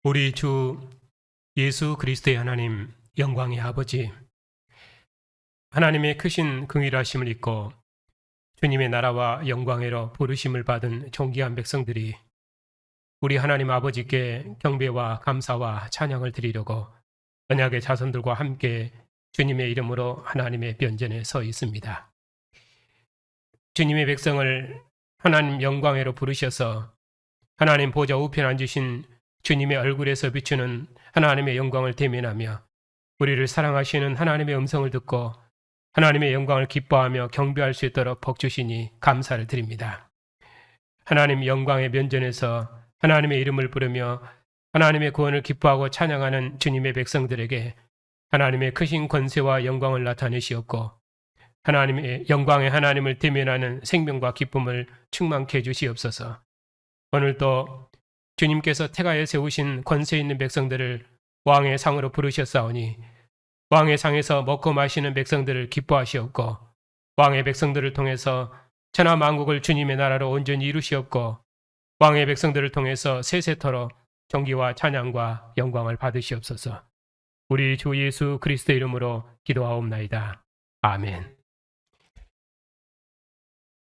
우리 주 예수 그리스도의 하나님, 영광의 아버지, 하나님의 크신 긍휼하심을 입고 주님의 나라와 영광으로 부르심을 받은 존귀한 백성들이 우리 하나님 아버지께 경배와 감사와 찬양을 드리려고 언약의 자손들과 함께 주님의 이름으로 하나님의 변전에 서 있습니다. 주님의 백성을 하나님 영광으로 부르셔서 하나님 보좌 우편에 앉으신 주님의 얼굴에서 비추는 하나님의 영광을 대면하며 우리를 사랑하시는 하나님의 음성을 듣고 하나님의 영광을 기뻐하며 경배할 수 있도록 복 주시니 감사를 드립니다. 하나님 영광의 면전에서 하나님의 이름을 부르며 하나님의 구원을 기뻐하고 찬양하는 주님의 백성들에게 하나님의 크신 권세와 영광을 나타내시었고 하나님의 영광의 하나님을 대면하는 생명과 기쁨을 충만케 해주시옵소서. 오늘도 주님께서 태가에 세우신 권세 있는 백성들을 왕의 상으로 부르셨사오니 왕의 상에서 먹고 마시는 백성들을 기뻐하시옵고 왕의 백성들을 통해서 천하 만국을 주님의 나라로 온전히 이루시옵고 왕의 백성들을 통해서 세세토록 존귀와 찬양과 영광을 받으시옵소서. 우리 주 예수 그리스도 이름으로 기도하옵나이다. 아멘.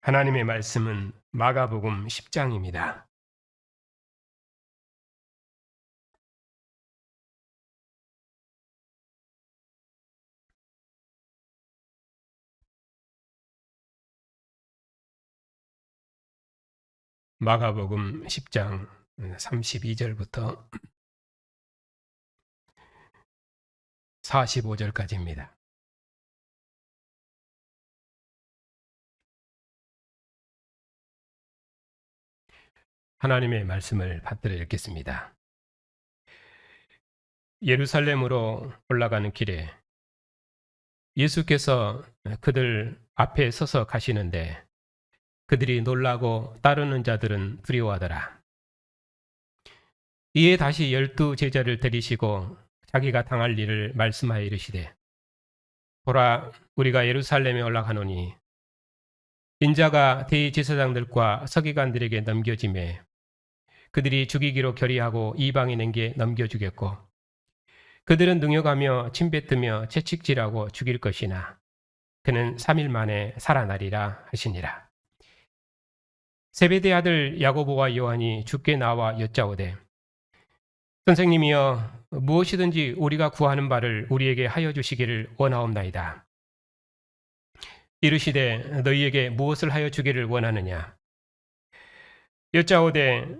하나님의 말씀은 마가복음 10장입니다. 마가복음 10장 32절부터 45절까지입니다. 하나님의 말씀을 받들어 읽겠습니다. 예루살렘으로 올라가는 길에 예수께서 그들 앞에 서서 가시는데 그들이 놀라고 따르는 자들은 두려워하더라. 이에 다시 12 제자를 데리시고 자기가 당할 일을 말씀하여 이르시되 보라, 우리가 예루살렘에 올라가노니 인자가 대제사장들과 서기관들에게 넘겨지매 그들이 죽이기로 결의하고 이방인에게 넘겨주겠고 그들은 능욕하며 침뱉으며 채찍질하고 죽일 것이나 그는 3일 만에 살아나리라 하시니라. 세베대 아들 야고보와 요한이 주께 나와 여짜오되 선생님이여, 무엇이든지 우리가 구하는 바를 우리에게 하여 주시기를 원하옵나이다. 이르시되 너희에게 무엇을 하여 주기를 원하느냐? 여짜오되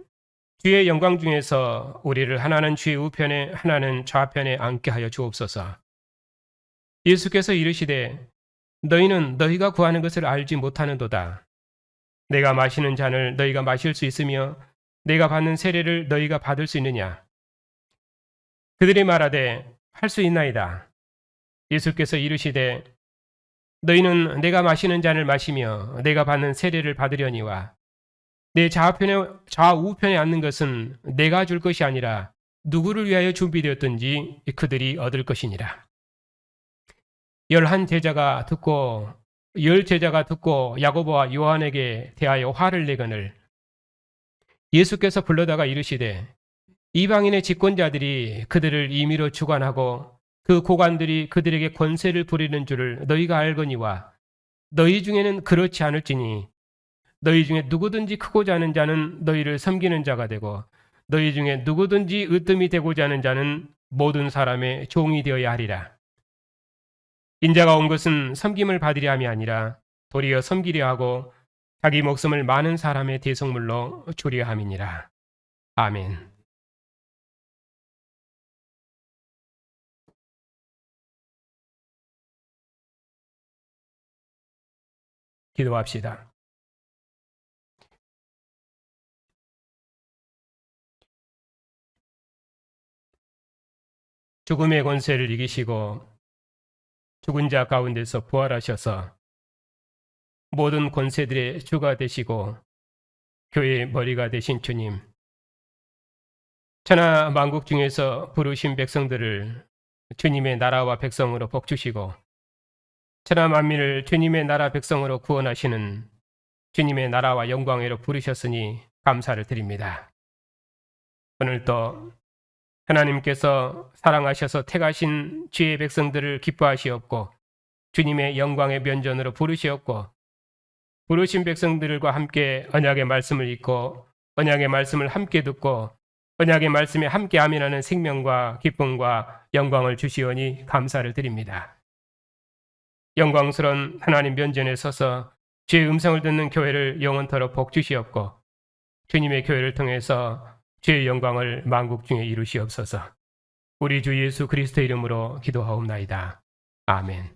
주의 영광 중에서 우리를 하나는 주의 우편에 하나는 좌편에 앉게 하여 주옵소서. 예수께서 이르시되 너희는 너희가 구하는 것을 알지 못하는도다. 내가 마시는 잔을 너희가 마실 수 있으며 내가 받는 세례를 너희가 받을 수 있느냐? 그들이 말하되 할 수 있나이다. 예수께서 이르시되 너희는 내가 마시는 잔을 마시며 내가 받는 세례를 받으려니와 내 좌우편에 앉는 것은 내가 줄 것이 아니라 누구를 위하여 준비되었든지 그들이 얻을 것이니라. 11제자가 듣고 야고보와 요한에게 대하여 화를 내거늘 예수께서 불러다가 이르시되 이방인의 집권자들이 그들을 임의로 주관하고 그 고관들이 그들에게 권세를 부리는 줄을 너희가 알거니와 너희 중에는 그렇지 않을지니 너희 중에 누구든지 크고자 하는 자는 너희를 섬기는 자가 되고 너희 중에 누구든지 으뜸이 되고자 하는 자는 모든 사람의 종이 되어야 하리라. 인자가 온 것은 섬김을 받으려 함이 아니라 도리어 섬기려 하고 자기 목숨을 많은 사람의 대속물로 주려 함이니라. 아멘. 기도합시다. 죽음의 권세를 이기시고 죽은 자 가운데서 부활하셔서 모든 권세들의 주가 되시고 교회의 머리가 되신 주님, 천하 만국 중에서 부르신 백성들을 주님의 나라와 백성으로 복주시고 천하 만민을 주님의 나라 백성으로 구원하시는 주님의 나라와 영광으로 부르셨으니 감사를 드립니다. 오늘도 하나님께서 사랑하셔서 택하신 주의 백성들을 기뻐하시었고 주님의 영광의 면전으로 부르시었고 부르신 백성들과 함께 언약의 말씀을 읽고 언약의 말씀을 함께 듣고 언약의 말씀에 함께 아멘하는 생명과 기쁨과 영광을 주시오니 감사를 드립니다. 영광스러운 하나님 면전에 서서 주의 음성을 듣는 교회를 영원토록 복 주시옵고 주님의 교회를 통해서 주의 영광을 만국 중에 이루시옵소서. 우리 주 예수 그리스도의 이름으로 기도하옵나이다. 아멘.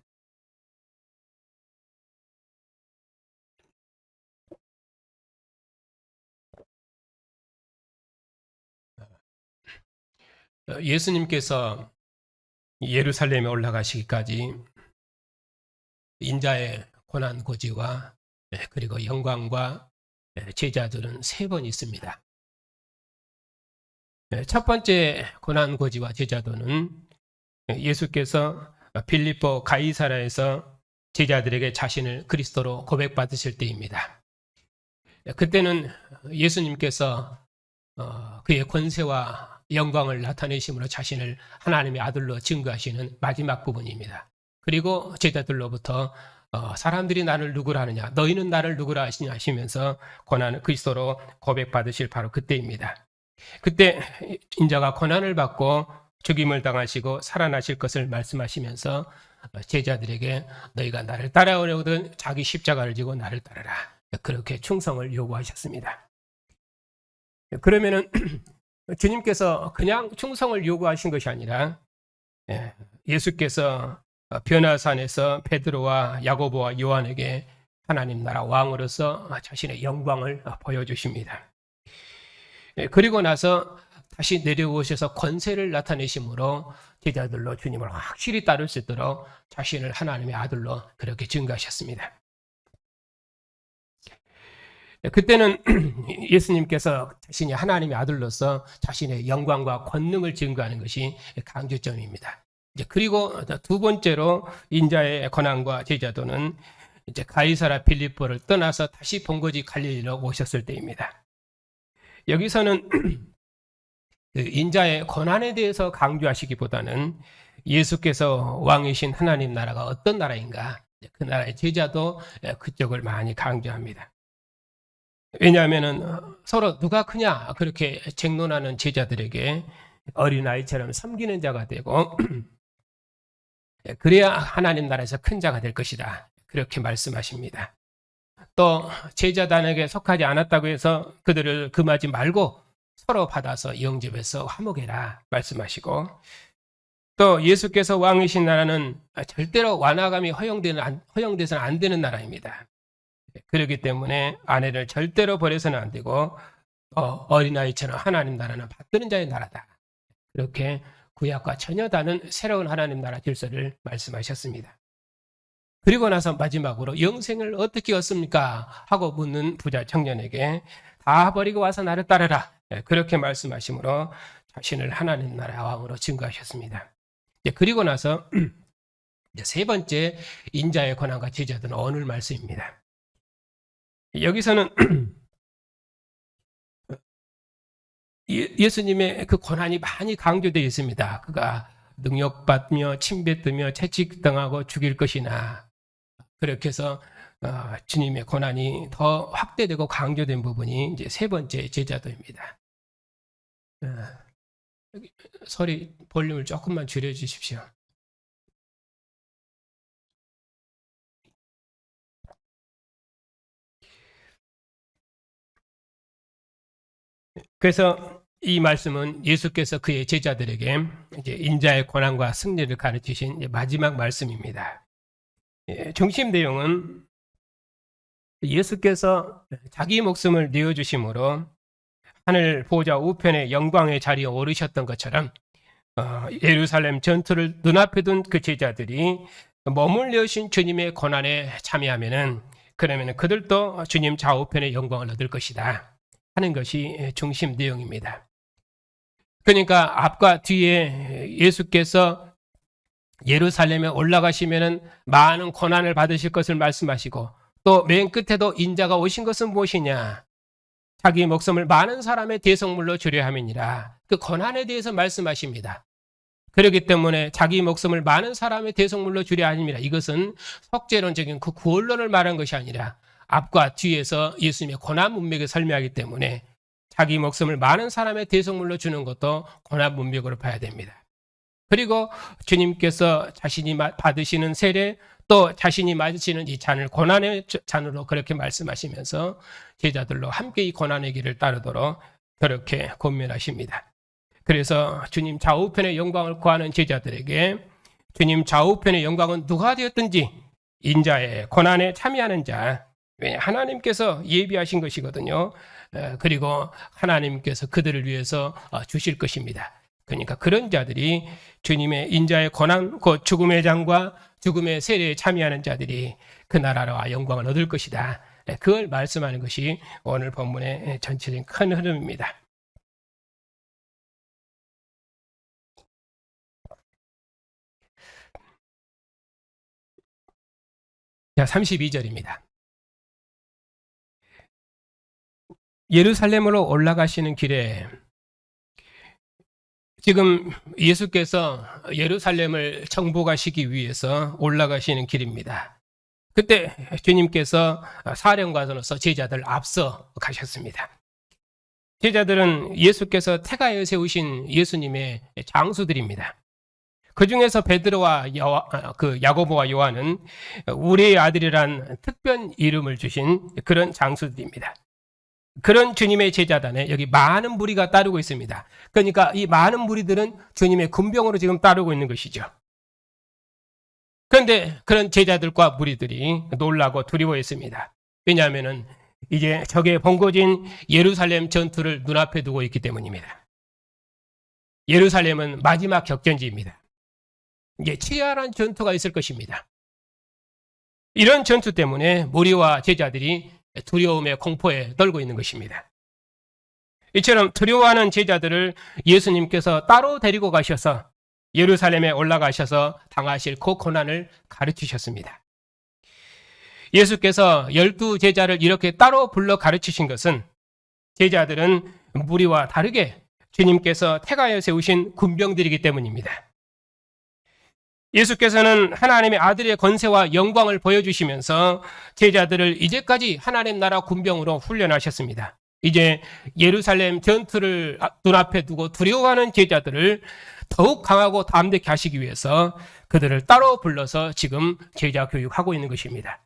예수님께서 예루살렘에 올라가시기까지 인자의 고난 고지와 그리고 영광과 제자들은 3번 있습니다. 첫 번째 고난 고지와 제자도는 예수께서 빌립보 가이사라에서 제자들에게 자신을 그리스도로 고백받으실 때입니다. 그때는 예수님께서 그의 권세와 영광을 나타내심으로 자신을 하나님의 아들로 증거하시는 마지막 부분입니다. 그리고 제자들로부터 사람들이 나를 누구라 하느냐, 너희는 나를 누구라 하시냐 하시면서 고난을 그리스도로 고백받으실 바로 그때입니다. 그때 인자가 고난을 받고 죽임을 당하시고 살아나실 것을 말씀하시면서 제자들에게 너희가 나를 따라오려거든 자기 십자가를 지고 나를 따르라, 그렇게 충성을 요구하셨습니다. 그러면은 주님께서 그냥 충성을 요구하신 것이 아니라 예수께서 변화산에서 베드로와 야고보와 요한에게 하나님 나라 왕으로서 자신의 영광을 보여주십니다. 그리고 나서 다시 내려오셔서 권세를 나타내심으로 제자들로 주님을 확실히 따를 수 있도록 자신을 하나님의 아들로 그렇게 증거하셨습니다. 그때는 예수님께서 자신이 하나님의 아들로서 자신의 영광과 권능을 증거하는 것이 강조점입니다. 그리고 두 번째로 인자의 고난과 제자도는 이제 가이사라 빌립보를 떠나서 다시 본거지 갈릴리로 오셨을 때입니다. 여기서는 인자의 고난에 대해서 강조하시기보다는 예수께서 왕이신 하나님 나라가 어떤 나라인가, 그 나라의 제자도 그쪽을 많이 강조합니다. 왜냐하면 서로 누가 크냐 그렇게 쟁론하는 제자들에게 어린아이처럼 섬기는 자가 되고 그래야 하나님 나라에서 큰 자가 될 것이다, 그렇게 말씀하십니다. 또 제자단에게 속하지 않았다고 해서 그들을 금하지 말고 서로 받아서 영접해서 화목해라 말씀하시고, 또 예수께서 왕이신 나라는 절대로 완화감이 허용돼서는 안 되는 나라입니다. 그렇기 때문에 아내를 절대로 버려서는 안 되고 어린아이처럼 하나님 나라는 받드는 자의 나라다, 그렇게 구약과 전혀 다른 새로운 하나님 나라 질서를 말씀하셨습니다. 그리고 나서 마지막으로 영생을 어떻게 얻습니까? 하고 묻는 부자 청년에게 다 버리고 와서 나를 따르라, 그렇게 말씀하심으로 자신을 하나님 나라 왕으로 증거하셨습니다. 그리고 나서 세 번째 인자의 고난과 제자들은 오늘 말씀입니다. 여기서는 예수님의 그 고난이 많이 강조되어 있습니다. 그가 능욕받며 침뱉으며 채찍당하고 죽일 것이나, 그렇게 해서 주님의 고난이 더 확대되고 강조된 부분이 이제 세 번째 제자도입니다. 소리 볼륨을 조금만 줄여주십시오. 그래서 이 말씀은 예수께서 그의 제자들에게 이제 인자의 고난과 승리를 가르치신 마지막 말씀입니다. 중심 내용은 예수께서 자기 목숨을 내어주심으로 하늘 보좌 우편의 영광의 자리에 오르셨던 것처럼 예루살렘 전투를 눈앞에 둔 그 제자들이 머물러 오신 주님의 고난에 참여하면은 그러면 그들도 주님 좌우편의 영광을 얻을 것이다 하는 것이 중심 내용입니다. 그러니까 앞과 뒤에 예수께서 예루살렘에 올라가시면은 많은 고난을 받으실 것을 말씀하시고, 또 맨 끝에도 인자가 오신 것은 무엇이냐? 자기 목숨을 많은 사람의 대속물로 주려 함이니라. 그 고난에 대해서 말씀하십니다. 그렇기 때문에 자기 목숨을 많은 사람의 대속물로 주려 함이라. 이것은 속죄론적인 그 구원론을 말한 것이 아니라 앞과 뒤에서 예수님의 고난 문맥을 설명하기 때문에 자기 목숨을 많은 사람의 대속물로 주는 것도 고난 문맥으로 봐야 됩니다. 그리고 주님께서 자신이 받으시는 세례 또 자신이 맞으시는 이 잔을 고난의 잔으로 그렇게 말씀하시면서 제자들로 함께 이 고난의 길을 따르도록 그렇게 권면하십니다. 그래서 주님 좌우편의 영광을 구하는 제자들에게 주님 좌우편의 영광은 누가 되었든지 인자의 고난에 참여하는 자, 왜냐 하나님께서 예비하신 것이거든요. 그리고 하나님께서 그들을 위해서 주실 것입니다. 그러니까 그런 자들이 주님의 인자의 고난, 곧 죽음의 장과 죽음의 세례에 참여하는 자들이 그 나라와 영광을 얻을 것이다. 그걸 말씀하는 것이 오늘 본문의 전체적인 큰 흐름입니다. 자, 32절입니다. 예루살렘으로 올라가시는 길에 지금 예수께서 예루살렘을 정복하시기 위해서 올라가시는 길입니다. 그때 주님께서 사령관으로서 제자들을 앞서 가셨습니다. 제자들은 예수께서 태가에 세우신 예수님의 장수들입니다. 그 중에서 베드로와 야고보와 요한은 우리의 아들이란 특별 이름을 주신 그런 장수들입니다. 그런 주님의 제자단에 여기 많은 무리가 따르고 있습니다. 그러니까 이 많은 무리들은 주님의 군병으로 지금 따르고 있는 것이죠. 그런데 그런 제자들과 무리들이 놀라고 두려워했습니다. 왜냐하면 이제 적의 번거진 예루살렘 전투를 눈앞에 두고 있기 때문입니다. 예루살렘은 마지막 격전지입니다. 이제 치열한 전투가 있을 것입니다. 이런 전투 때문에 무리와 제자들이 두려움에 공포에 떨고 있는 것입니다. 이처럼 두려워하는 제자들을 예수님께서 따로 데리고 가셔서 예루살렘에 올라가셔서 당하실 그 고난을 가르치셨습니다. 예수께서 12제자를 이렇게 따로 불러 가르치신 것은 제자들은 무리와 다르게 주님께서 태가에 세우신 군병들이기 때문입니다. 예수께서는 하나님의 아들의 권세와 영광을 보여주시면서 제자들을 이제까지 하나님 나라 군병으로 훈련하셨습니다. 이제 예루살렘 전투를 눈앞에 두고 두려워하는 제자들을 더욱 강하고 담대케 하시기 위해서 그들을 따로 불러서 지금 제자 교육하고 있는 것입니다.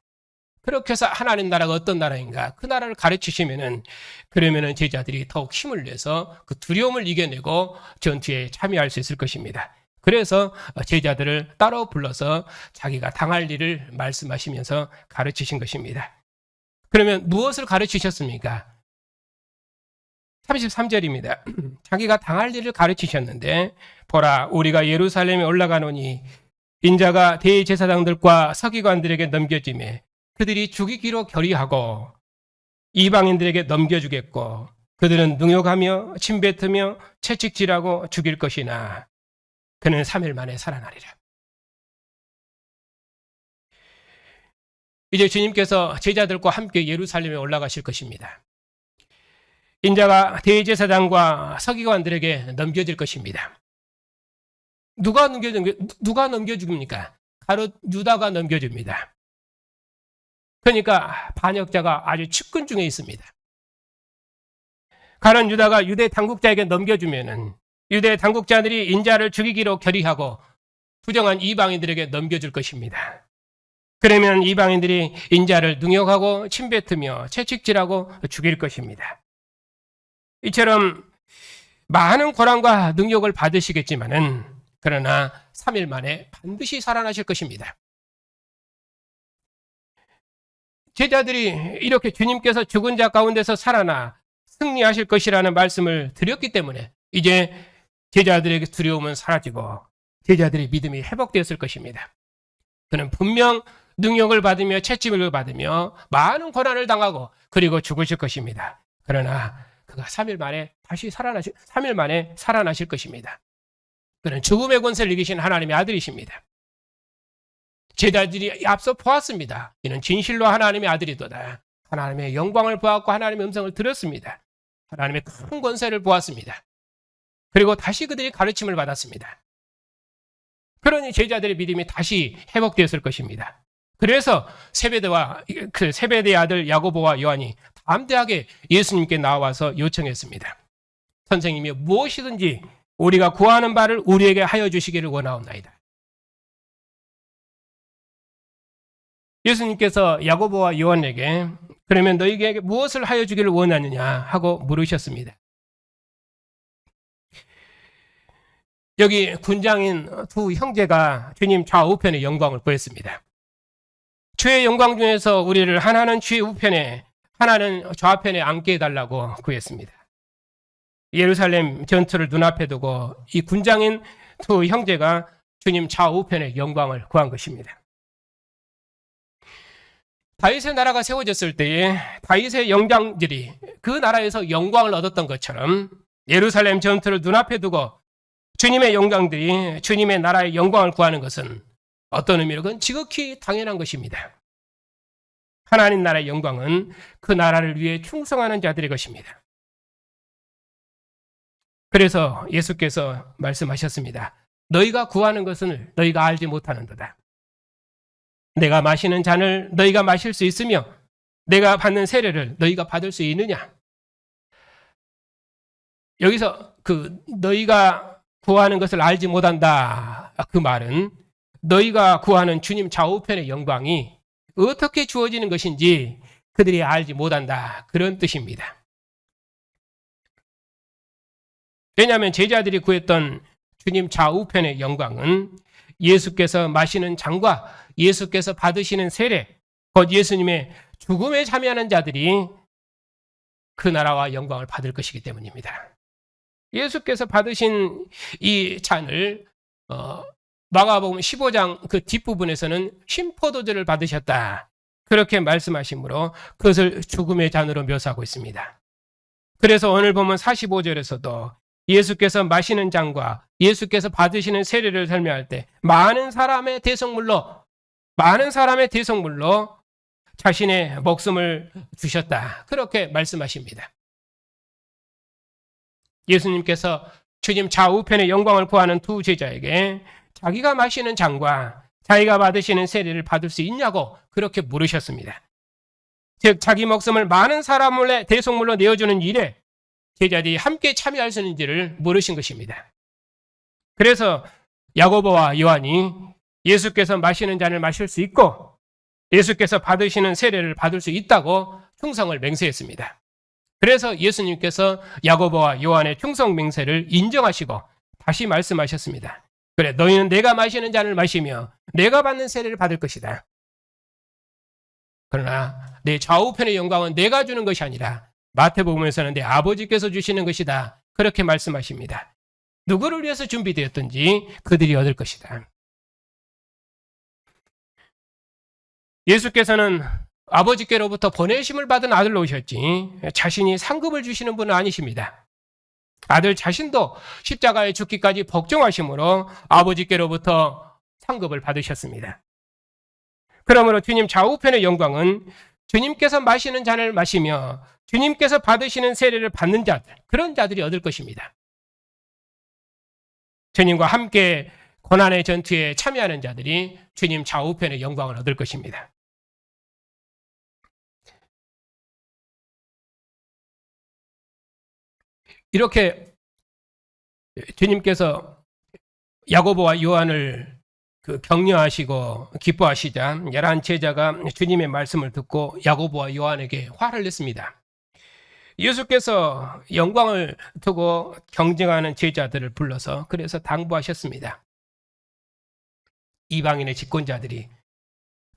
그렇게 해서 하나님 나라가 어떤 나라인가 그 나라를 가르치시면은 그러면은 제자들이 더욱 힘을 내서 그 두려움을 이겨내고 전투에 참여할 수 있을 것입니다. 그래서 제자들을 따로 불러서 자기가 당할 일을 말씀하시면서 가르치신 것입니다. 그러면 무엇을 가르치셨습니까? 33절입니다. 자기가 당할 일을 가르치셨는데 보라 우리가 예루살렘에 올라가노니 인자가 대제사장들과 서기관들에게 넘겨지매 그들이 죽이기로 결의하고 이방인들에게 넘겨주겠고 그들은 능욕하며 침뱉으며 채찍질하고 죽일 것이나 그는 3일 만에 살아나리라. 이제 주님께서 제자들과 함께 예루살렘에 올라가실 것입니다. 인자가 대제사장과 서기관들에게 넘겨질 것입니다. 누가 넘겨줍니까? 바로 유다가 넘겨줍니다. 그러니까 반역자가 아주 측근 중에 있습니다. 가론 유다가 유대 당국자에게 넘겨주면은 유대 당국자들이 인자를 죽이기로 결의하고 부정한 이방인들에게 넘겨줄 것입니다. 그러면 이방인들이 인자를 능욕하고 침뱉으며 채찍질하고 죽일 것입니다. 이처럼 많은 고난과 능욕을 받으시겠지만은 그러나 3일 만에 반드시 살아나실 것입니다. 제자들이 이렇게 주님께서 죽은 자 가운데서 살아나 승리하실 것이라는 말씀을 드렸기 때문에 이제 제자들에게 두려움은 사라지고 제자들의 믿음이 회복되었을 것입니다. 그는 분명 능력을 받으며 채찍을 받으며 많은 고난을 당하고 그리고 죽으실 것입니다. 그러나 그가 3일 만에 3일 만에 살아나실 것입니다. 그는 죽음의 권세를 이기신 하나님의 아들이십니다. 제자들이 앞서 보았습니다. 이는 진실로 하나님의 아들이도다. 하나님의 영광을 보았고 하나님의 음성을 들었습니다. 하나님의 큰 권세를 보았습니다. 그리고 다시 그들이 가르침을 받았습니다. 그러니 제자들의 믿음이 다시 회복되었을 것입니다. 그래서 세베대의 아들 야고보와 요한이 담대하게 예수님께 나와서 요청했습니다. 선생님이 무엇이든지 우리가 구하는 바를 우리에게 하여 주시기를 원하옵나이다. 예수님께서 야고보와 요한에게 그러면 너희에게 무엇을 하여 주기를 원하느냐 하고 물으셨습니다. 여기 군장인 두 형제가 주님 좌우편의 영광을 구했습니다. 주의 영광 중에서 우리를 하나는 주의 우편에 하나는 좌편에 앉게 해달라고 구했습니다. 예루살렘 전투를 눈앞에 두고 이 군장인 두 형제가 주님 좌우편의 영광을 구한 것입니다. 다윗의 나라가 세워졌을 때에 다윗의 영장들이 그 나라에서 영광을 얻었던 것처럼 예루살렘 전투를 눈앞에 두고 주님의 영광들이 주님의 나라의 영광을 구하는 것은 어떤 의미로 그건 지극히 당연한 것입니다. 하나님 나라의 영광은 그 나라를 위해 충성하는 자들의 것입니다. 그래서 예수께서 말씀하셨습니다. 너희가 구하는 것은 너희가 알지 못하는도다. 내가 마시는 잔을 너희가 마실 수 있으며 내가 받는 세례를 너희가 받을 수 있느냐? 여기서 너희가 구하는 것을 알지 못한다. 그 말은 너희가 구하는 주님 좌우편의 영광이 어떻게 주어지는 것인지 그들이 알지 못한다. 그런 뜻입니다. 왜냐하면 제자들이 구했던 주님 좌우편의 영광은 예수께서 마시는 잔과 예수께서 받으시는 세례, 곧 예수님의 죽음에 참여하는 자들이 그 나라와 영광을 받을 것이기 때문입니다. 예수께서 받으신 이 잔을 마가복음 15장 그 뒷부분에서는 흰포도주를 받으셨다. 그렇게 말씀하시므로 그것을 죽음의 잔으로 묘사하고 있습니다. 그래서 오늘 보면 45절에서도 예수께서 마시는 잔과 예수께서 받으시는 세례를 설명할 때 많은 사람의 대성물로 자신의 목숨을 주셨다. 그렇게 말씀하십니다. 예수님께서 주님 좌우편의 영광을 구하는 두 제자에게 자기가 마시는 잔과 자기가 받으시는 세례를 받을 수 있냐고 그렇게 물으셨습니다. 즉 자기 목숨을 많은 사람의 대속물로 내어주는 일에 제자들이 함께 참여할 수 있는지를 물으신 것입니다. 그래서 야고보와 요한이 예수께서 마시는 잔을 마실 수 있고 예수께서 받으시는 세례를 받을 수 있다고 충성을 맹세했습니다. 그래서 예수님께서 야고보와 요한의 충성 맹세를 인정하시고 다시 말씀하셨습니다. 그래, 너희는 내가 마시는 잔을 마시며 내가 받는 세례를 받을 것이다. 그러나 내 좌우편의 영광은 내가 주는 것이 아니라 마태복음에서는 내 아버지께서 주시는 것이다. 그렇게 말씀하십니다. 누구를 위해서 준비되었든지 그들이 얻을 것이다. 예수께서는 아버지께로부터 보내심을 받은 아들로 오셨지 자신이 상급을 주시는 분은 아니십니다. 아들 자신도 십자가에 죽기까지 복종하심으로 아버지께로부터 상급을 받으셨습니다. 그러므로 주님 좌우편의 영광은 주님께서 마시는 잔을 마시며 주님께서 받으시는 세례를 받는 자들, 그런 자들이 얻을 것입니다. 주님과 함께 고난의 전투에 참여하는 자들이 주님 좌우편의 영광을 얻을 것입니다. 이렇게 주님께서 야고보와 요한을 격려하시고 기뻐하시자 11 제자가 주님의 말씀을 듣고 야고보와 요한에게 화를 냈습니다. 예수께서 영광을 두고 경쟁하는 제자들을 불러서 그래서 당부하셨습니다. 이방인의 집권자들이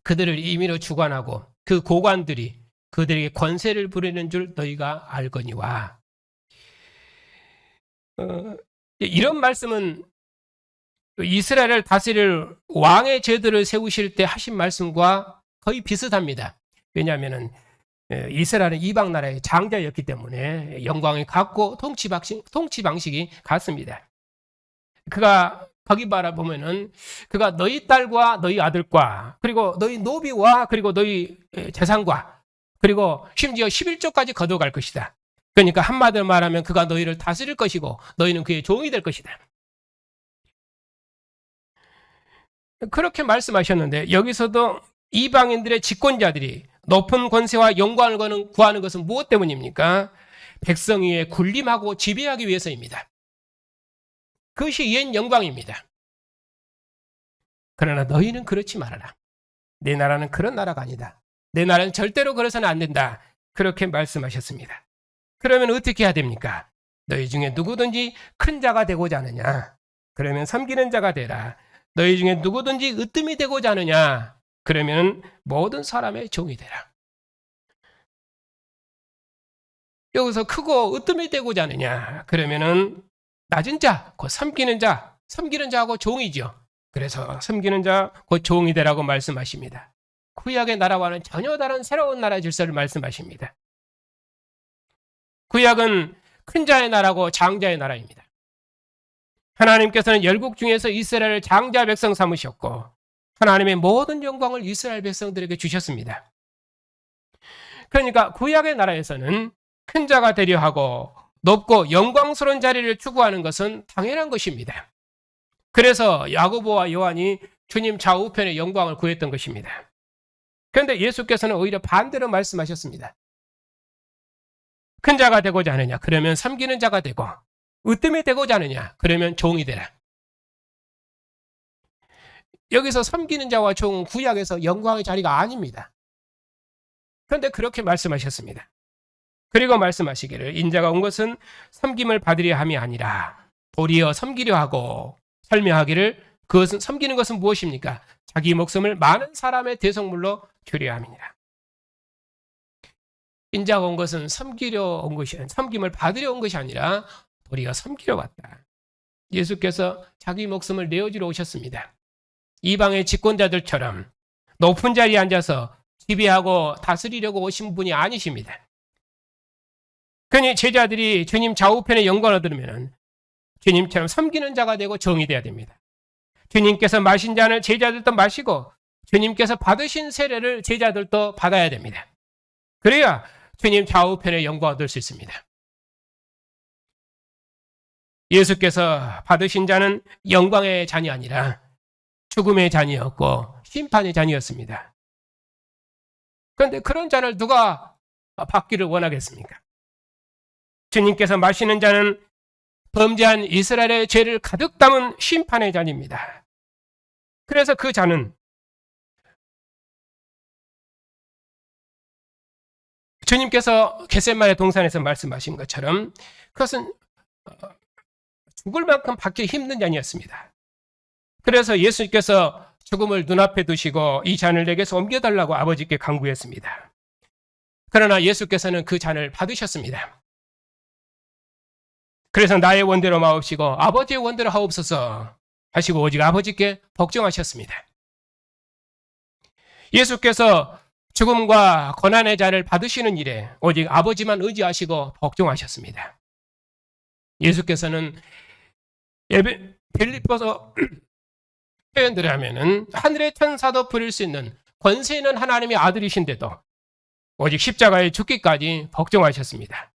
그들을 임의로 주관하고 그 고관들이 그들에게 권세를 부리는 줄 너희가 알거니와. 이런 말씀은 이스라엘을 다스릴 왕의 제도를 세우실 때 하신 말씀과 거의 비슷합니다. 왜냐하면 이스라엘은 이방 나라의 장자였기 때문에 영광이 같고 통치 방식이 같습니다. 그가 거기 바라보면은 그가 너희 딸과 너희 아들과 그리고 너희 노비와 그리고 너희 재산과 그리고 심지어 11조까지 거둬갈 것이다. 그러니까 한마디로 말하면 그가 너희를 다스릴 것이고 너희는 그의 종이 될 것이다. 그렇게 말씀하셨는데 여기서도 이방인들의 집권자들이 높은 권세와 영광을 구하는 것은 무엇 때문입니까? 백성 위에 군림하고 지배하기 위해서입니다. 그것이 옛 영광입니다. 그러나 너희는 그렇지 말아라. 내 나라는 그런 나라가 아니다. 내 나라는 절대로 그래서는 안 된다. 그렇게 말씀하셨습니다. 그러면 어떻게 해야 됩니까? 너희 중에 누구든지 큰 자가 되고자 하느냐? 그러면 섬기는 자가 되라. 너희 중에 누구든지 으뜸이 되고자 하느냐? 그러면 모든 사람의 종이 되라. 여기서 크고 으뜸이 되고자 하느냐? 그러면은 낮은 자, 곧 섬기는 자하고 종이죠. 그래서 섬기는 자, 곧 종이 되라고 말씀하십니다. 구약의 나라와는 전혀 다른 새로운 나라 질서를 말씀하십니다. 구약은 큰 자의 나라고 장자의 나라입니다. 하나님께서는 열국 중에서 이스라엘을 장자 백성 삼으셨고 하나님의 모든 영광을 이스라엘 백성들에게 주셨습니다. 그러니까 구약의 나라에서는 큰 자가 되려 하고 높고 영광스러운 자리를 추구하는 것은 당연한 것입니다. 그래서 야고보와 요한이 주님 좌우편의 영광을 구했던 것입니다. 그런데 예수께서는 오히려 반대로 말씀하셨습니다. 큰 자가 되고자 하느냐? 그러면 섬기는 자가 되고 으뜸이 되고자 하느냐? 그러면 종이 되라. 여기서 섬기는 자와 종은 구약에서 영광의 자리가 아닙니다. 그런데 그렇게 말씀하셨습니다. 그리고 말씀하시기를 인자가 온 것은 섬김을 받으려 함이 아니라 도리어 섬기려 하고 설명하기를 그것은 섬기는 것은 무엇입니까? 자기 목숨을 많은 사람의 대속물로 주려 함이니라. 인자가 온 것은 섬김을 받으려 온 것이 아니라 도리어 섬기려 왔다. 예수께서 자기 목숨을 내어주러 오셨습니다. 이방의 집권자들처럼 높은 자리에 앉아서 지배하고 다스리려고 오신 분이 아니십니다. 그러니 제자들이 주님 좌우편의 영광을 얻으려면 주님처럼 섬기는 자가 되고 종이 되어야 됩니다. 주님께서 마신 잔을 제자들도 마시고 주님께서 받으신 세례를 제자들도 받아야 됩니다. 그래야 주님 좌우편의 영광을 얻을 수 있습니다. 예수께서 받으신 잔은 영광의 잔이 아니라 죽음의 잔이었고 심판의 잔이었습니다. 그런데 그런 잔을 누가 받기를 원하겠습니까? 주님께서 마시는 잔은 범죄한 이스라엘의 죄를 가득 담은 심판의 잔입니다. 그래서 그 잔은 주님께서 겟세마네 동산에서 말씀하신 것처럼 그것은 죽을 만큼 받기 힘든 잔이었습니다. 그래서 예수님께서 죽음을 눈앞에 두시고 이 잔을 내게서 옮겨달라고 아버지께 간구했습니다. 그러나 예수께서는 그 잔을 받으셨습니다. 그래서 나의 원대로 마옵시고 아버지의 원대로 하옵소서 하시고 오직 아버지께 복종하셨습니다. 예수께서 죽음과 고난의 잔을 받으시는 일에 오직 아버지만 의지하시고 복종하셨습니다. 예수께서는 빌립보서 표현대로 하면은 하늘의 천사도 부릴 수 있는 권세 있는 하나님의 아들이신데도 오직 십자가에 죽기까지 복종하셨습니다.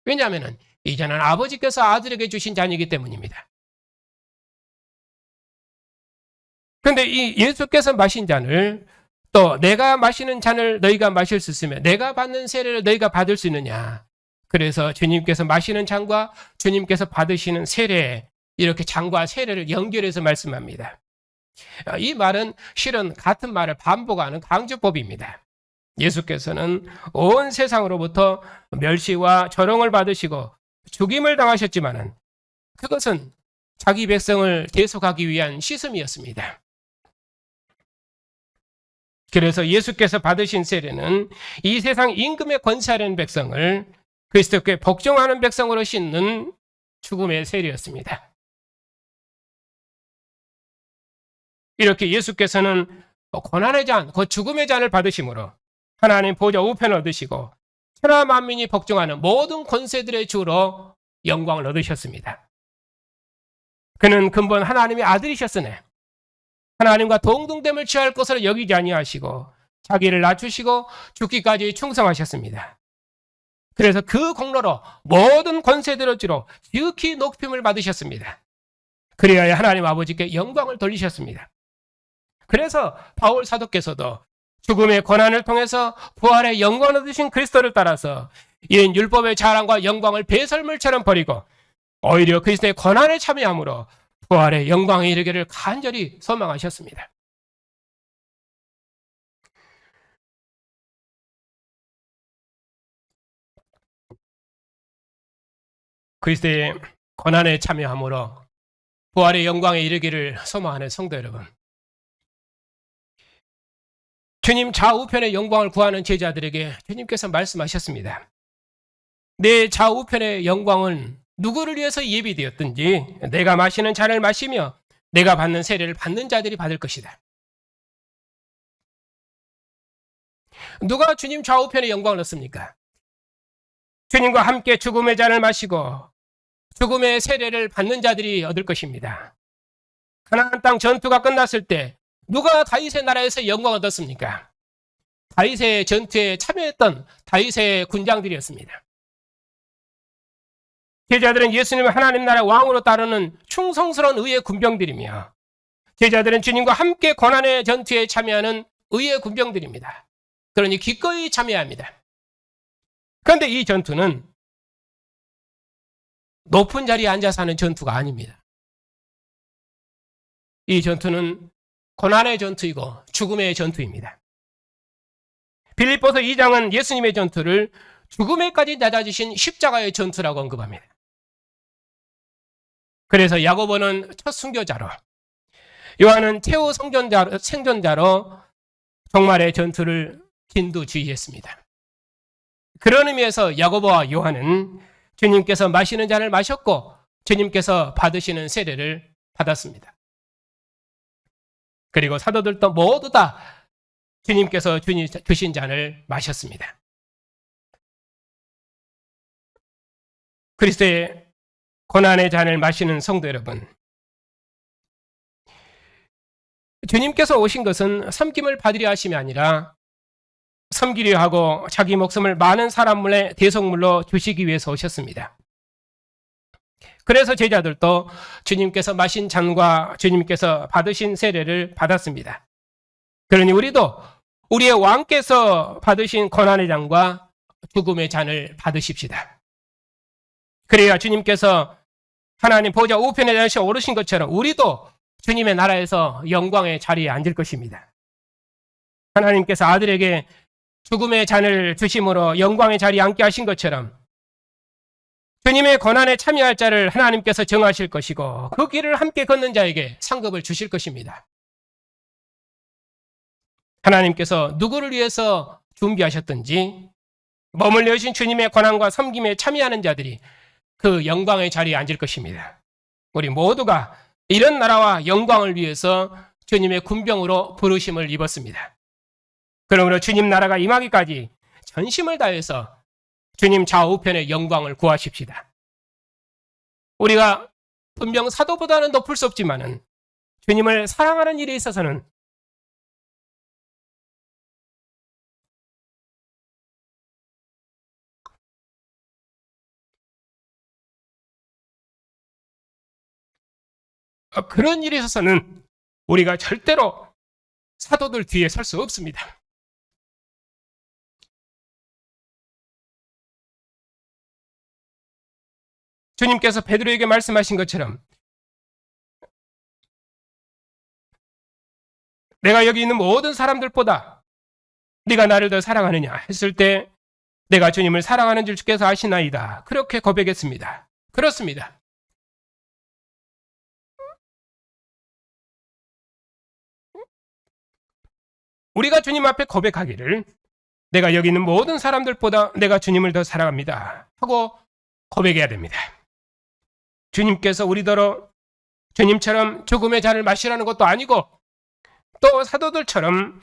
왜냐하면 이 잔은 아버지께서 아들에게 주신 잔이기 때문입니다. 그런데 이 예수께서 마신 잔을 또 내가 마시는 잔을 너희가 마실 수 있으면 내가 받는 세례를 너희가 받을 수 있느냐. 그래서 주님께서 마시는 잔과 주님께서 받으시는 세례 이렇게 잔과 세례를 연결해서 말씀합니다. 이 말은 실은 같은 말을 반복하는 강조법입니다. 예수께서는 온 세상으로부터 멸시와 조롱을 받으시고 죽임을 당하셨지만은 그것은 자기 백성을 대속하기 위한 시슴이었습니다. 그래서 예수께서 받으신 세례는 이 세상 임금에 권세하려는 백성을 그리스도께 복종하는 백성으로 싣는 죽음의 세례였습니다. 이렇게 예수께서는 고난의 잔, 곧 죽음의 잔을 받으심으로 하나님 보좌 우편을 얻으시고 천하 만민이 복종하는 모든 권세들의 주로 영광을 얻으셨습니다. 그는 근본 하나님의 아들이셨으네 하나님과 동등됨을 취할 것으로 여기지 아니하시고 자기를 낮추시고 죽기까지 충성하셨습니다. 그래서 그 공로로 모든 권세들어지로 지극히 높임을 받으셨습니다. 그래야 하나님 아버지께 영광을 돌리셨습니다. 그래서 바울 사도께서도 죽음의 고난을 통해서 부활의 영광을 얻으신 그리스도를 따라서 이는 율법의 자랑과 영광을 배설물처럼 버리고 오히려 그리스도의 고난에 참여함으로 부활의 영광에 이르기를 간절히 소망하셨습니다. 그리스도의 고난에 참여함으로 부활의 영광에 이르기를 소망하는 성도 여러분, 주님 좌우편의 영광을 구하는 제자들에게 주님께서 말씀하셨습니다. 내 좌우편의 영광은 누구를 위해서 예비되었든지 내가 마시는 잔을 마시며 내가 받는 세례를 받는 자들이 받을 것이다. 누가 주님 좌우편의 영광을 얻습니까? 주님과 함께 죽음의 잔을 마시고 죽음의 세례를 받는 자들이 얻을 것입니다. 가나안 땅 전투가 끝났을 때 누가 다윗의 나라에서 영광을 얻었습니까? 다윗의 전투에 참여했던 다윗의 군장들이었습니다. 제자들은 예수님을 하나님 나라의 왕으로 따르는 충성스러운 의의 군병들이며 제자들은 주님과 함께 고난의 전투에 참여하는 의의 군병들입니다. 그러니 기꺼이 참여합니다. 그런데 이 전투는 높은 자리에 앉아서 하는 전투가 아닙니다. 이 전투는 고난의 전투이고 죽음의 전투입니다. 빌립보서 2장은 예수님의 전투를 죽음에까지 낮아지신 십자가의 전투라고 언급합니다. 그래서 야고보는 첫 순교자로, 요한은 최후 생존자로 종말의 전투를 진두지휘했습니다. 그런 의미에서 야고보와 요한은 주님께서 마시는 잔을 마셨고 주님께서 받으시는 세례를 받았습니다. 그리고 사도들도 모두 다 주님께서 주신 잔을 마셨습니다. 그리스도의 고난의 잔을 마시는 성도 여러분, 주님께서 오신 것은 섬김을 받으려 하심이 아니라 섬기려 하고 자기 목숨을 많은 사람의 대속물로 주시기 위해서 오셨습니다. 그래서 제자들도 주님께서 마신 잔과 주님께서 받으신 세례를 받았습니다. 그러니 우리도 우리의 왕께서 받으신 고난의 잔과 죽음의 잔을 받으십시다. 그래야 주님께서 하나님 보좌 우편에 오르신 것처럼 우리도 주님의 나라에서 영광의 자리에 앉을 것입니다. 하나님께서 아들에게 죽음의 잔을 주심으로 영광의 자리에 앉게 하신 것처럼 주님의 고난에 참여할 자를 하나님께서 정하실 것이고 그 길을 함께 걷는 자에게 상급을 주실 것입니다. 하나님께서 누구를 위해서 준비하셨든지 머물러 계신 주님의 고난과 섬김에 참여하는 자들이 그 영광의 자리에 앉을 것입니다. 우리 모두가 이런 나라와 영광을 위해서 주님의 군병으로 부르심을 입었습니다. 그러므로 주님 나라가 임하기까지 전심을 다해서 주님 좌우편의 영광을 구하십시다. 우리가 분명 사도보다는 높을 수 없지만은 주님을 사랑하는 일에 있어서는 그런 일에 있어서는 우리가 절대로 사도들 뒤에 설 수 없습니다. 주님께서 베드로에게 말씀하신 것처럼 내가 여기 있는 모든 사람들보다 네가 나를 더 사랑하느냐 했을 때 내가 주님을 사랑하는 줄 주께서 아시나이다. 그렇게 고백했습니다. 그렇습니다. 우리가 주님 앞에 고백하기를 내가 여기 있는 모든 사람들보다 내가 주님을 더 사랑합니다 하고 고백해야 됩니다. 주님께서 우리더러 주님처럼 죽음의 잔을 마시라는 것도 아니고 또 사도들처럼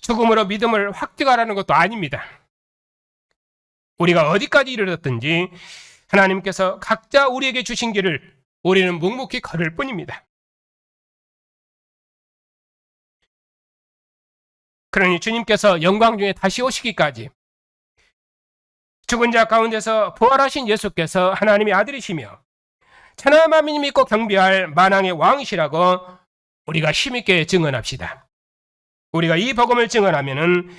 죽음으로 믿음을 확증하라는 것도 아닙니다. 우리가 어디까지 이르렀든지 하나님께서 각자 우리에게 주신 길을 우리는 묵묵히 걸을 뿐입니다. 그러니 주님께서 영광 중에 다시 오시기까지 죽은 자 가운데서 부활하신 예수께서 하나님의 아들이시며 천하 만민이 믿고 경배할 만왕의 왕이시라고 우리가 힘있게 증언합시다. 우리가 이 복음을 증언하면은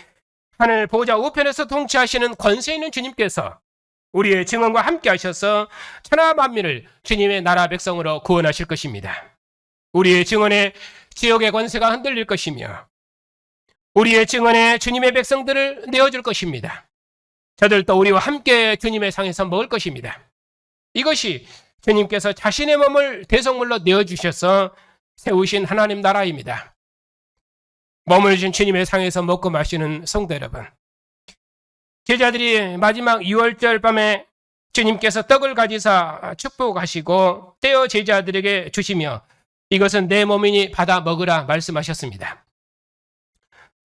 하늘 보좌 우편에서 통치하시는 권세 있는 주님께서 우리의 증언과 함께 하셔서 천하 만민을 주님의 나라 백성으로 구원하실 것입니다. 우리의 증언에 지옥의 권세가 흔들릴 것이며 우리의 증언에 주님의 백성들을 내어줄 것입니다. 저들도 우리와 함께 주님의 상에서 먹을 것입니다. 이것이 주님께서 자신의 몸을 대성물로 내어주셔서 세우신 하나님 나라입니다. 몸을 주신 주님의 상에서 먹고 마시는 성도 여러분, 제자들이 마지막 유월절 밤에 주님께서 떡을 가지사 축복하시고 떼어 제자들에게 주시며 이것은 내 몸이니 받아 먹으라 말씀하셨습니다.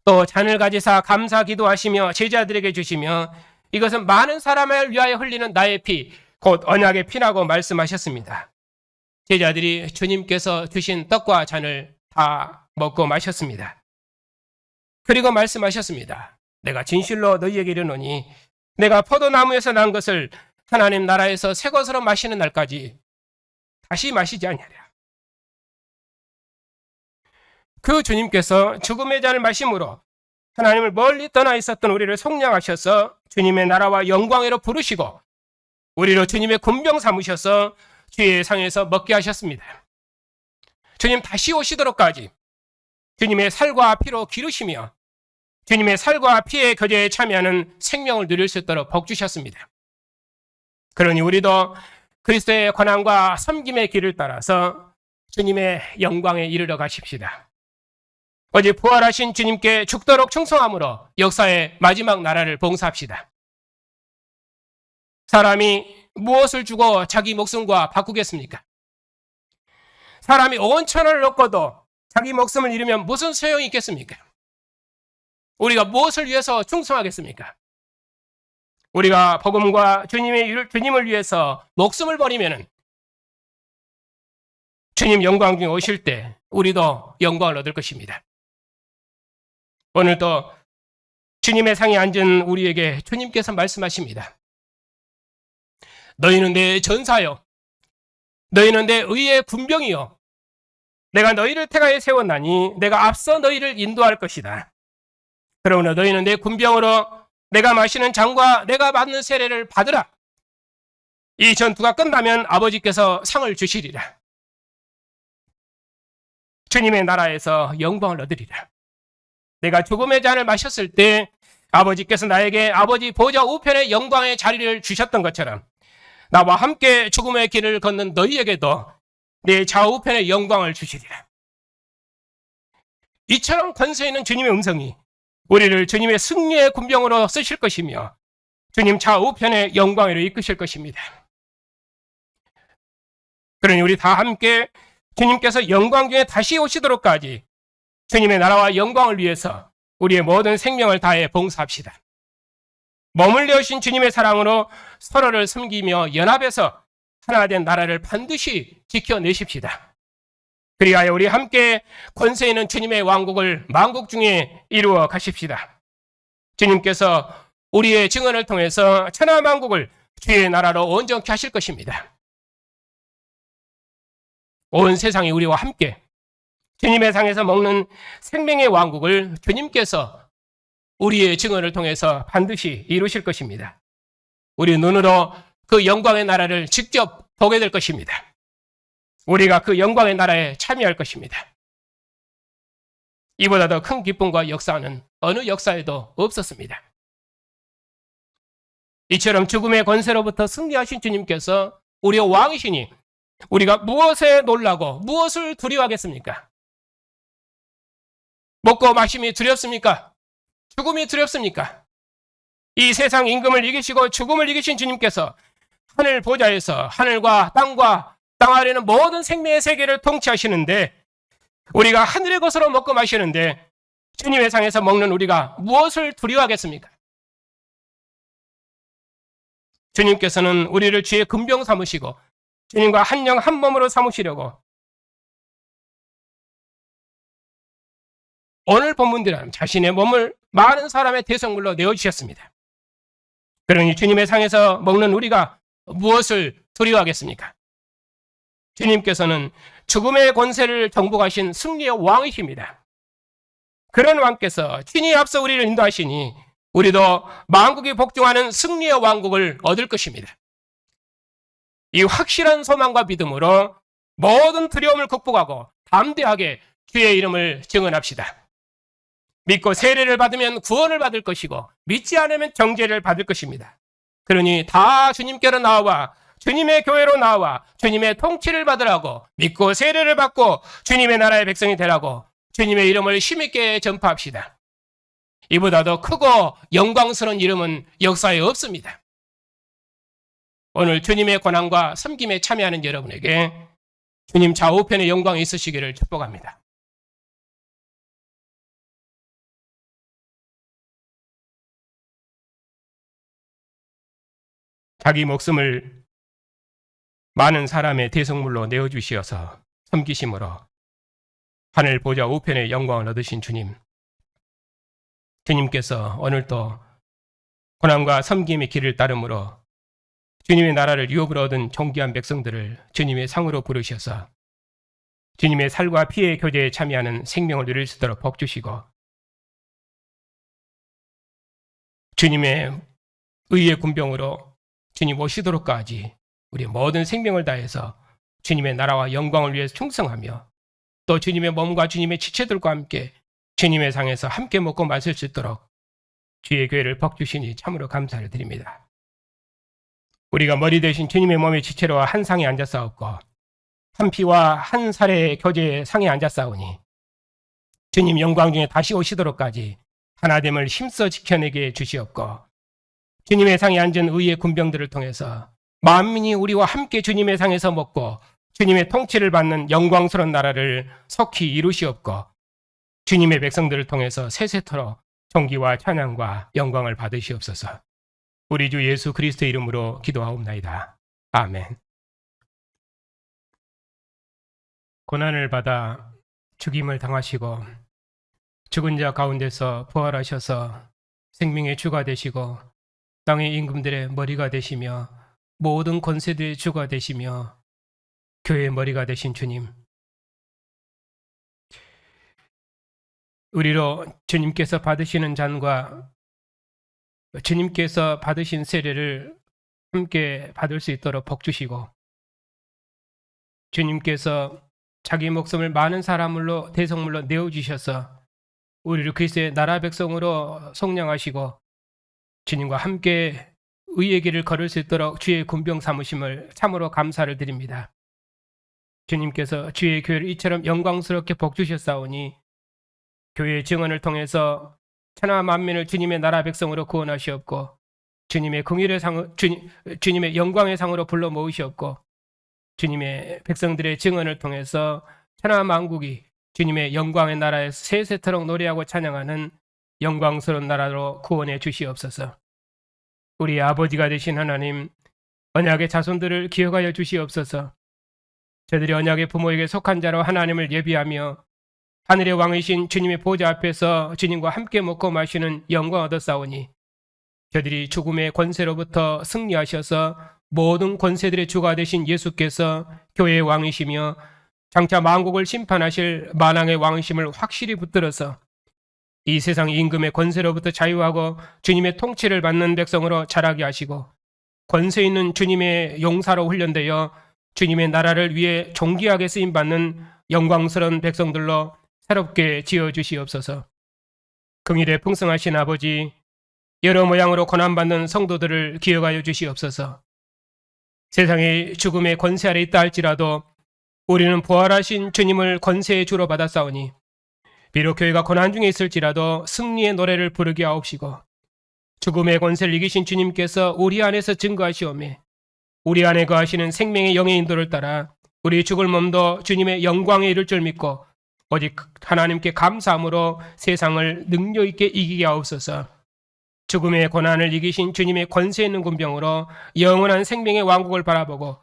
또 잔을 가지사 감사 기도하시며 제자들에게 주시며 이것은 많은 사람을 위하여 흘리는 나의 피, 곧 언약의 피라고 말씀하셨습니다. 제자들이 주님께서 주신 떡과 잔을 다 먹고 마셨습니다. 그리고 말씀하셨습니다. 내가 진실로 너희에게 이르노니 내가 포도나무에서 난 것을 하나님 나라에서 새 것으로 마시는 날까지 다시 마시지 아니하리라. 그 주님께서 죽음의 잔을 마심으로 하나님을 멀리 떠나 있었던 우리를 속량하셔서 주님의 나라와 영광으로 부르시고 우리로 주님의 군병 삼으셔서 주의 상에서 먹게 하셨습니다. 주님 다시 오시도록까지 주님의 살과 피로 기르시며 주님의 살과 피의 교제에 참여하는 생명을 누릴 수 있도록 복 주셨습니다. 그러니 우리도 그리스도의 권한과 섬김의 길을 따라서 주님의 영광에 이르러 가십시다. 어제 부활하신 주님께 죽도록 충성함으로 역사의 마지막 나라를 봉사합시다. 사람이 무엇을 주고 자기 목숨과 바꾸겠습니까? 사람이 온 천하를 얻고도 자기 목숨을 잃으면 무슨 소용이 있겠습니까? 우리가 무엇을 위해서 충성하겠습니까? 우리가 복음과 주님을 위해서 목숨을 버리면 주님 영광 중에 오실 때 우리도 영광을 얻을 것입니다. 오늘도 주님의 상에 앉은 우리에게 주님께서 말씀하십니다. 너희는 내 전사요, 너희는 내 의의 군병이요, 내가 너희를 태가에 세웠나니 내가 앞서 너희를 인도할 것이다. 그러므로 너희는 내 군병으로 내가 마시는 잔과 내가 받는 세례를 받으라. 이 전투가 끝나면 아버지께서 상을 주시리라. 주님의 나라에서 영광을 얻으리라. 내가 죽음의 잔을 마셨을 때 아버지께서 나에게 아버지 보좌 우편의 영광의 자리를 주셨던 것처럼 나와 함께 죽음의 길을 걷는 너희에게도 내 좌우편의 영광을 주시리라. 이처럼 권세 있는 주님의 음성이 우리를 주님의 승리의 군병으로 쓰실 것이며 주님 좌우편의 영광으로 이끄실 것입니다. 그러니 우리 다 함께 주님께서 영광 중에 다시 오시도록까지 주님의 나라와 영광을 위해서 우리의 모든 생명을 다해 봉사합시다. 몸을 내어신 주님의 사랑으로 서로를 섬기며 연합해서 하나 된 나라를 반드시 지켜내십시다. 그리하여 우리 함께 권세 있는 주님의 왕국을 만국 중에 이루어 가십시다. 주님께서 우리의 증언을 통해서 천하 만국을 주의 나라로 온전케 하실 것입니다. 온 세상이 우리와 함께 주님의 상에서 먹는 생명의 왕국을 주님께서 우리의 증언을 통해서 반드시 이루실 것입니다. 우리 눈으로 그 영광의 나라를 직접 보게 될 것입니다. 우리가 그 영광의 나라에 참여할 것입니다. 이보다 더 큰 기쁨과 역사는 어느 역사에도 없었습니다. 이처럼 죽음의 권세로부터 승리하신 주님께서 우리의 왕이시니 우리가 무엇에 놀라고 무엇을 두려워하겠습니까? 먹고 마심이 두렵습니까? 죽음이 두렵습니까? 이 세상 임금을 이기시고 죽음을 이기신 주님께서 하늘 보좌에서 하늘과 땅과 땅 아래는 모든 생명의 세계를 통치하시는데 우리가 하늘의 것으로 먹고 마시는데 주님의 상에서 먹는 우리가 무엇을 두려워하겠습니까? 주님께서는 우리를 주의 군병 삼으시고 주님과 한 영 한 몸으로 삼으시려고 오늘 본문대로 자신의 몸을 많은 사람의 대성물로 내어주셨습니다. 그러니 주님의 상에서 먹는 우리가 무엇을 두려워하겠습니까? 주님께서는 죽음의 권세를 정복하신 승리의 왕이십니다. 그런 왕께서 친히 앞서 우리를 인도하시니 우리도 만국이 복종하는 승리의 왕국을 얻을 것입니다. 이 확실한 소망과 믿음으로 모든 두려움을 극복하고 담대하게 주의 이름을 증언합시다. 믿고 세례를 받으면 구원을 받을 것이고 믿지 않으면 정죄를 받을 것입니다. 그러니 다 주님께로 나와 주님의 교회로 나와 주님의 통치를 받으라고 믿고 세례를 받고 주님의 나라의 백성이 되라고 주님의 이름을 힘있게 전파합시다. 이보다 더 크고 영광스러운 이름은 역사에 없습니다. 오늘 주님의 고난과 섬김에 참여하는 여러분에게 주님 좌우편의 영광이 있으시기를 축복합니다. 자기 목숨을 많은 사람의 대성물로 내어주시어서 섬기심으로 하늘 보좌 우편의 영광을 얻으신 주님, 주님께서 오늘도 고난과 섬김의 길을 따름으로 주님의 나라를 유업으로 얻은 존귀한 백성들을 주님의 상으로 부르셔서 주님의 살과 피의 교제에 참여하는 생명을 누릴 수 있도록 복 주시고 주님의 의의 군병으로 주님 오시도록까지 우리 모든 생명을 다해서 주님의 나라와 영광을 위해서 충성하며 또 주님의 몸과 주님의 지체들과 함께 주님의 상에서 함께 먹고 마실 수 있도록 주의 교회를 복 주시니 참으로 감사를 드립니다. 우리가 머리 대신 주님의 몸의 지체로 한 상에 앉았사옵고 한 피와 한 살의 교제의 상에 앉았사오니 주님 영광 중에 다시 오시도록까지 하나됨을 힘써 지켜내게 주시옵고 주님의 상에 앉은 의의 군병들을 통해서 만민이 우리와 함께 주님의 상에서 먹고 주님의 통치를 받는 영광스러운 나라를 속히 이루시옵고 주님의 백성들을 통해서 세세토록 존귀와 찬양과 영광을 받으시옵소서. 우리 주 예수 그리스도의 이름으로 기도하옵나이다. 아멘. 고난을 받아 죽임을 당하시고 죽은 자 가운데서 부활하셔서 생명의 주가 되시고 땅의 임금들의 머리가 되시며 모든 권세들의 주가 되시며 교회의 머리가 되신 주님, 우리로 주님께서 받으시는 잔과 주님께서 받으신 세례를 함께 받을 수 있도록 복 주시고 주님께서 자기 목숨을 많은 사람물로 대성물로 내어주셔서 우리를 그리스도의 나라 백성으로 속량하시고 주님과 함께 의의 길을 걸을 수 있도록 주의 군병 삼으심을 참으로 감사를 드립니다. 주님께서 주의 교회를 이처럼 영광스럽게 복 주셨사오니 교회의 증언을 통해서 천하 만민을 주님의 나라 백성으로 구원하시옵고 주님의 긍휼의 상, 주님의 영광의 상으로 불러 모으시옵고 주님의 백성들의 증언을 통해서 천하 만국이 주님의 영광의 나라에 세세토록 노래하고 찬양하는 영광스러운 나라로 구원해 주시옵소서. 우리 아버지가 되신 하나님, 언약의 자손들을 기억하여 주시옵소서. 저들이 언약의 부모에게 속한 자로 하나님을 예비하며 하늘의 왕이신 주님의 보좌 앞에서 주님과 함께 먹고 마시는 영광 얻었사오니 저들이 죽음의 권세로부터 승리하셔서 모든 권세들의 주가 되신 예수께서 교회의 왕이시며 장차 만국을 심판하실 만왕의 왕이심을 확실히 붙들어서 이 세상 임금의 권세로부터 자유하고 주님의 통치를 받는 백성으로 자라게 하시고 권세 있는 주님의 용사로 훈련되어 주님의 나라를 위해 존귀하게 쓰임받는 영광스러운 백성들로 새롭게 지어주시옵소서. 긍휼에 풍성하신 아버지, 여러 모양으로 고난받는 성도들을 기억하여 주시옵소서. 세상의 죽음의 권세 아래 있다 할지라도 우리는 부활하신 주님을 권세의 주로 받았사오니 비록 교회가 고난 중에 있을지라도 승리의 노래를 부르게 하옵시고 죽음의 권세를 이기신 주님께서 우리 안에서 증거하시오매 우리 안에 거하시는 생명의 영의 인도를 따라 우리 죽을 몸도 주님의 영광에 이를 줄 믿고 오직 하나님께 감사함으로 세상을 능력 있게 이기게 하옵소서. 죽음의 고난을 이기신 주님의 권세 있는 군병으로 영원한 생명의 왕국을 바라보고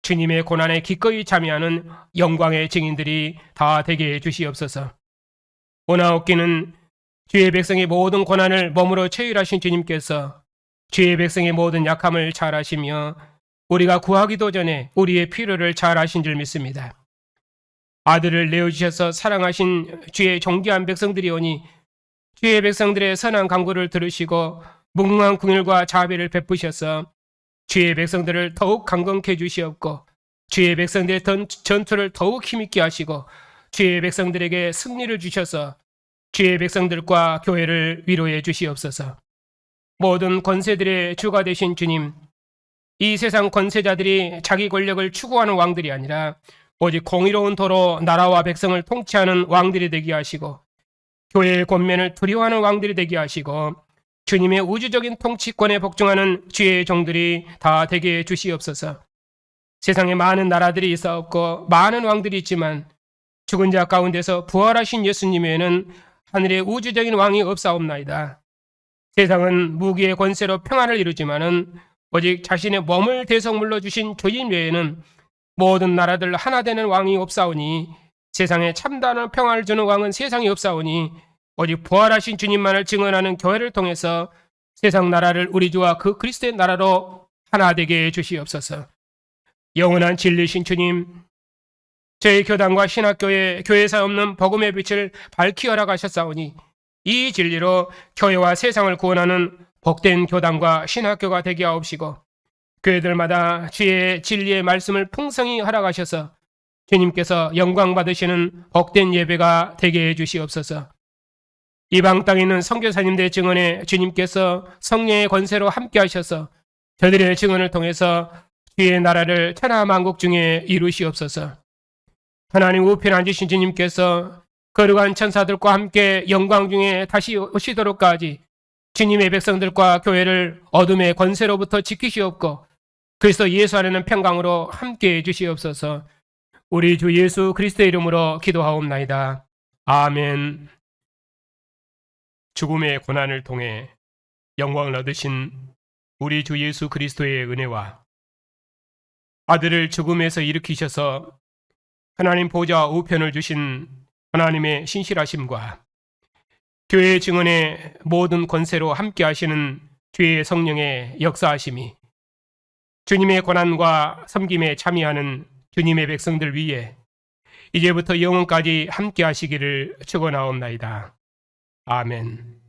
주님의 고난에 기꺼이 참여하는 영광의 증인들이 다 되게 해주시옵소서. 오나옵기는 주의 백성의 모든 고난을 몸으로 체휼하신 주님께서 주의 백성의 모든 약함을 잘 아시며 우리가 구하기도 전에 우리의 필요를 잘 아신 줄 믿습니다. 아들을 내어주셔서 사랑하신 주의 존귀한 백성들이 오니 주의 백성들의 선한 간구를 들으시고 무궁한 긍휼과 자비를 베푸셔서 주의 백성들을 더욱 강건케 해주시옵고 주의 백성들의 전투를 더욱 힘있게 하시고 주의 백성들에게 승리를 주셔서 주의 백성들과 교회를 위로해 주시옵소서. 모든 권세들의 주가 되신 주님, 이 세상 권세자들이 자기 권력을 추구하는 왕들이 아니라 오직 공의로운 도로 나라와 백성을 통치하는 왕들이 되게 하시고 교회의 권면을 두려워하는 왕들이 되게 하시고 주님의 우주적인 통치권에 복종하는 주의 종들이 다 되게 해 주시옵소서. 세상에 많은 나라들이 있사옵고 많은 왕들이 있지만 죽은 자 가운데서 부활하신 예수님 외에는 하늘에 우주적인 왕이 없사옵나이다. 세상은 무기의 권세로 평안을 이루지만은 오직 자신의 몸을 대성물로 주신 주님 외에는 모든 나라들 하나 되는 왕이 없사오니 세상에 참다운 평안을 주는 왕은 세상에 없사오니 오직 부활하신 주님만을 증언하는 교회를 통해서 세상 나라를 우리 주와 그 그리스도의 나라로 하나 되게 해 주시옵소서. 영원한 진리신 주님, 저희 교단과 신학교에 교회사 없는 복음의 빛을 밝히 허락하셨사오니 이 진리로 교회와 세상을 구원하는 복된 교단과 신학교가 되게 하옵시고 교회들마다 주의 진리의 말씀을 풍성히 허락하셔서 주님께서 영광 받으시는 복된 예배가 되게 해 주시옵소서. 이방 땅에 있는 선교사님들의 증언에 주님께서 성령의 권세로 함께 하셔서 저들의 증언을 통해서 주의 나라를 천하 만국 중에 이루시옵소서. 하나님 우편에 앉으신 주님께서 거룩한 천사들과 함께 영광 중에 다시 오시도록까지 주님의 백성들과 교회를 어둠의 권세로부터 지키시옵고 그리스도 예수 안에는 평강으로 함께 해주시옵소서. 우리 주 예수 그리스도의 이름으로 기도하옵나이다. 아멘. 죽음의 고난을 통해 영광을 얻으신 우리 주 예수 그리스도의 은혜와 아들을 죽음에서 일으키셔서 하나님 보좌 우편을 주신 하나님의 신실하심과 교회의 증언의 모든 권세로 함께 하시는 주의 성령의 역사하심이 주님의 고난과 섬김에 참여하는 주님의 백성들 위에 이제부터 영원까지 함께 하시기를 축원하옵나이다. 아멘.